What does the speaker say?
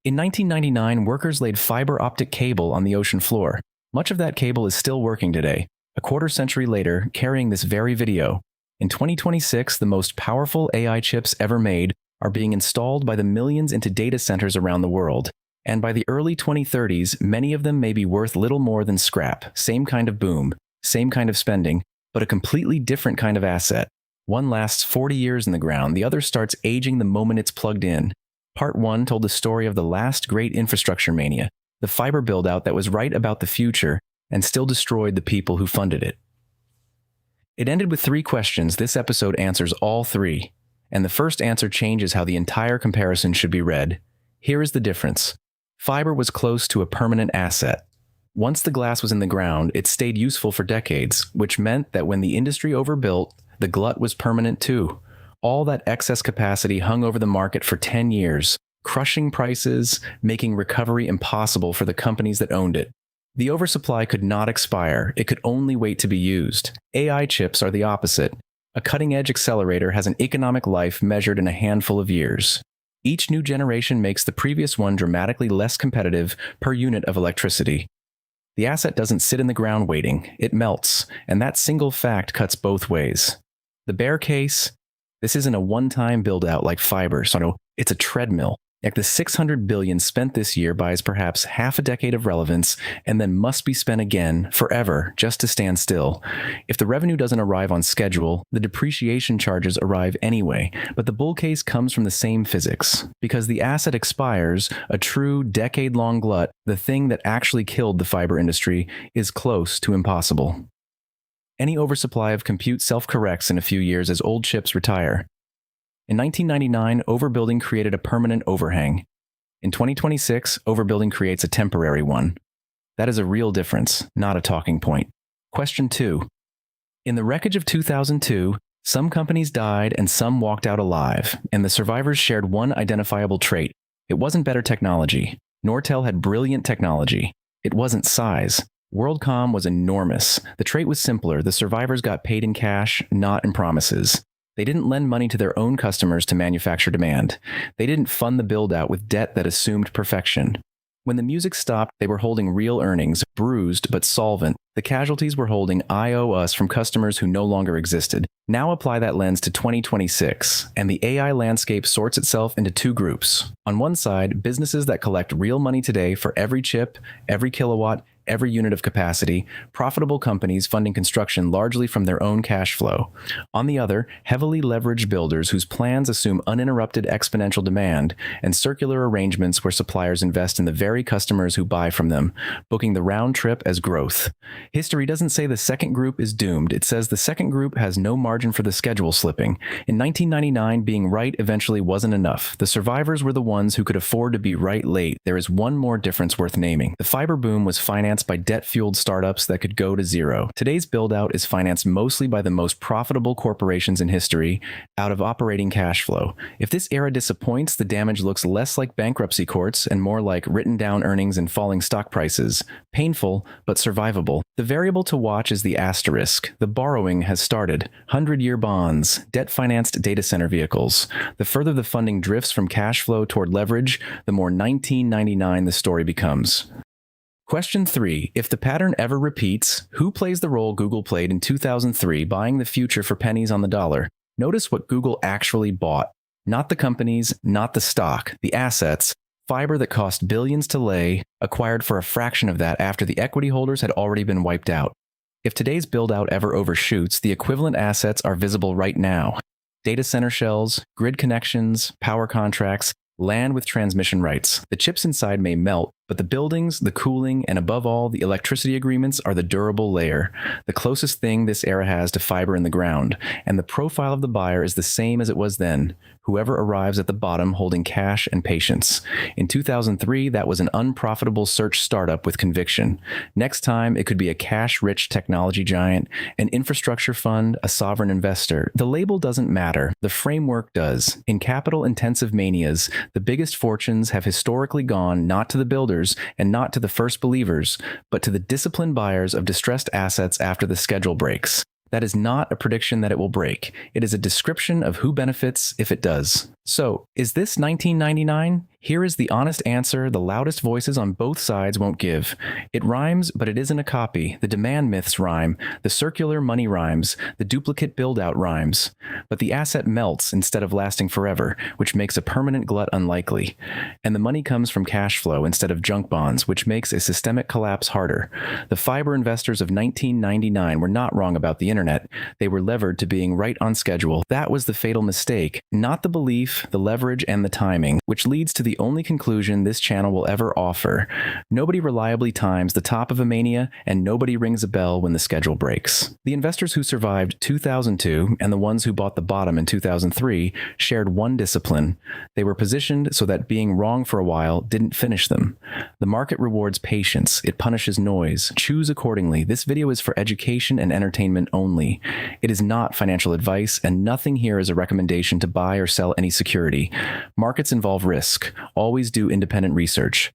In 1999, workers laid fiber optic cable on the ocean floor. Much of that cable is still working today, a quarter century later, carrying this very video. In 2026, the most powerful AI chips ever made are being installed by the millions into data centers around the world. And by the early 2030s, many of them may be worth little more than scrap, same kind of boom, same kind of spending, but a completely different kind of asset. One lasts 40 years in the ground, the other starts aging the moment it's plugged in. Part 1 told the story of the last great infrastructure mania, the fiber buildout that was right about the future and still destroyed the people who funded it. It ended with 3 questions. This episode answers all 3, and the first answer changes how the entire comparison should be read. Here is the difference. Fiber was close to a permanent asset. Once the glass was in the ground, it stayed useful for decades, which meant that when the industry overbuilt, the glut was permanent too. All that excess capacity hung over the market for 10 years, crushing prices, making recovery impossible for the companies that owned it. The oversupply could not expire, it could only wait to be used. AI chips are the opposite. A cutting-edge accelerator has an economic life measured in a handful of years. Each new generation makes the previous one dramatically less competitive per unit of electricity. The asset doesn't sit in the ground waiting, it melts, and that single fact cuts both ways. The bear case: this isn't a one-time build-out like fiber, so it's a treadmill. Like the $600 billion spent this year buys perhaps half a decade of relevance and then must be spent again forever just to stand still. If the revenue doesn't arrive on schedule, the depreciation charges arrive anyway, but the bull case comes from the same physics. Because the asset expires, a true decade-long glut, the thing that actually killed the fiber industry, is close to impossible. Any oversupply of compute self-corrects in a few years as old chips retire. In 1999, overbuilding created a permanent overhang. In 2026, overbuilding creates a temporary one. That is a real difference, not a talking point. Question 2. In the wreckage of 2002, some companies died and some walked out alive, and the survivors shared one identifiable trait. It wasn't better technology. Nortel had brilliant technology. It wasn't size. WorldCom was enormous. The trait was simpler. The survivors got paid in cash, not in promises. They didn't lend money to their own customers to manufacture demand. They didn't fund the build-out with debt that assumed perfection. When the music stopped, they were holding real earnings, bruised but solvent. The casualties were holding "I owe us" from customers who no longer existed. Now apply that lens to 2026, and the AI landscape sorts itself into 2 groups. On one side, businesses that collect real money today for every chip, every kilowatt, every unit of capacity, profitable companies funding construction largely from their own cash flow. On the other, heavily leveraged builders whose plans assume uninterrupted exponential demand and circular arrangements where suppliers invest in the very customers who buy from them, booking the round trip as growth. History doesn't say the second group is doomed. It says the second group has no margin for the schedule slipping. In 1999, being right eventually wasn't enough. The survivors were the ones who could afford to be right late. There is one more difference worth naming. The fiber boom was financed by debt-fueled startups that could go to zero. Today's build-out is financed mostly by the most profitable corporations in history out of operating cash flow. If this era disappoints, the damage looks less like bankruptcy courts and more like written-down earnings and falling stock prices. Painful, but survivable. The variable to watch is the asterisk. The borrowing has started. 100-year bonds, debt-financed data center vehicles. The further the funding drifts from cash flow toward leverage, the more 1999 the story becomes. Question 3. If the pattern ever repeats, who plays the role Google played in 2003 buying the future for pennies on the dollar? Notice what Google actually bought. Not the companies, not the stock, the assets. Fiber that cost billions to lay, acquired for a fraction of that after the equity holders had already been wiped out. If today's build-out ever overshoots, the equivalent assets are visible right now. Data center shells, grid connections, power contracts, land with transmission rights. The chips inside may melt, but the buildings, the cooling, and above all, the electricity agreements are the durable layer, the closest thing this era has to fiber in the ground, and the profile of the buyer is the same as it was then, whoever arrives at the bottom holding cash and patience. In 2003, that was an unprofitable search startup with conviction. Next time, it could be a cash-rich technology giant, an infrastructure fund, a sovereign investor. The label doesn't matter. The framework does. In capital-intensive manias, the biggest fortunes have historically gone not to the builders and not to the first believers, but to the disciplined buyers of distressed assets after the schedule breaks. That is not a prediction that it will break. It is a description of who benefits if it does. So, is this 1999? Here is the honest answer the loudest voices on both sides won't give. It rhymes, but it isn't a copy. The demand myths rhyme, the circular money rhymes, the duplicate build-out rhymes. But the asset melts instead of lasting forever, which makes a permanent glut unlikely. And the money comes from cash flow instead of junk bonds, which makes a systemic collapse harder. The fiber investors of 1999 were not wrong about the internet. They were levered to being right on schedule. That was the fatal mistake, not the belief, the leverage, and the timing, which leads to the only conclusion this channel will ever offer. Nobody reliably times the top of a mania, and nobody rings a bell when the schedule breaks. The investors who survived 2002 and the ones who bought the bottom in 2003 shared one discipline. They were positioned so that being wrong for a while didn't finish them. The market rewards patience. It punishes noise. Choose accordingly. This video is for education and entertainment only. It is not financial advice, and nothing here is a recommendation to buy or sell any security. Markets involve risk. Always do independent research.